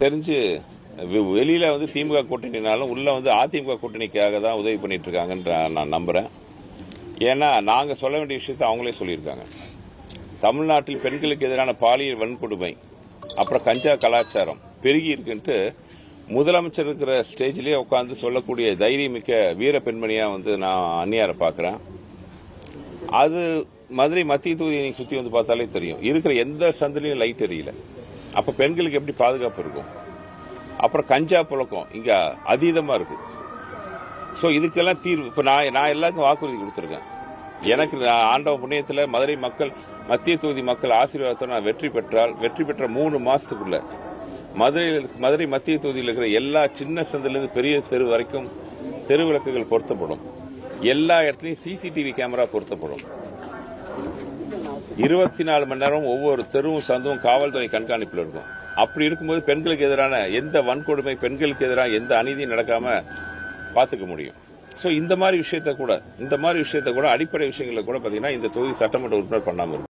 தெரிஞ்சு வெளியில வந்து திமுக கூட்டணினாலும் உள்ள வந்து அதிமுக கூட்டணிக்காக தான் உதவி பண்ணிட்டு இருக்காங்கன்ற நான் நம்புறேன். ஏன்னா நாங்க சொல்ல வேண்டிய விஷயத்தை அவங்களே சொல்லியிருக்காங்க. தமிழ்நாட்டில் பெண்களுக்கு எதிரான பாலியல் வன்கொடுமை அப்புறம் கஞ்சா கலாச்சாரம் பெருகி இருக்குன்ட்டு முதலமைச்சர் இருக்கிற ஸ்டேஜ்லயே உட்காந்து சொல்லக்கூடிய தைரியமிக்க வீர பெண்மணியா வந்து நான் அந்நியாரை பார்க்கிறேன். அது மதுரை மத்திய தொகுதியை நீங்க சுத்தி வந்து பார்த்தாலே தெரியும். இருக்கிற எந்த சந்திலையும் லைட் எரியல. அப்ப பெண்களுக்கு எப்படி பாதுகாப்பு இருக்கும்? அப்புறம் கஞ்சா புழக்கம் இங்க அதீதமா இருக்கு. சோ இதுக்கெல்லாம் தீர்வு இப்ப நான் எல்லாருக்கும் வாக்குறுதி கொடுத்திருக்கேன். எனக்கு ஆண்டவ புண்ணியத்துல மதுரை மக்கள் மத்திய தொகுதி மக்கள் ஆசீர்வாதத்தோடு நான் வெற்றி பெற்ற 3 மாசத்துக்குள்ள மதுரை மத்திய தொகுதியில் இருக்கிற எல்லா சின்ன சந்திலிருந்து பெரிய தெரு வரைக்கும் தெரு விளக்குகள் பொருத்தப்படும். எல்லா இடத்துலயும் சிசிடிவி கேமரா பொருத்தப்படும். 24 மணி நேரம் ஒவ்வொரு தெருவும் சந்தும் காவல்துறை கண்காணிப்பில் இருக்கும். அப்படி இருக்கும்போது பெண்களுக்கு எதிரான எந்த வன்கொடுமை, பெண்களுக்கு எதிரான எந்த அநீதியும் நடக்காம பாத்துக்க முடியும். சோ இந்த மாதிரி விஷயத்த கூட அடிப்படை விஷயங்களை கூட பாத்தீங்கன்னா இந்த தொகுதி சட்டமன்ற உறுப்பினர் பண்ணாம இருக்கும்.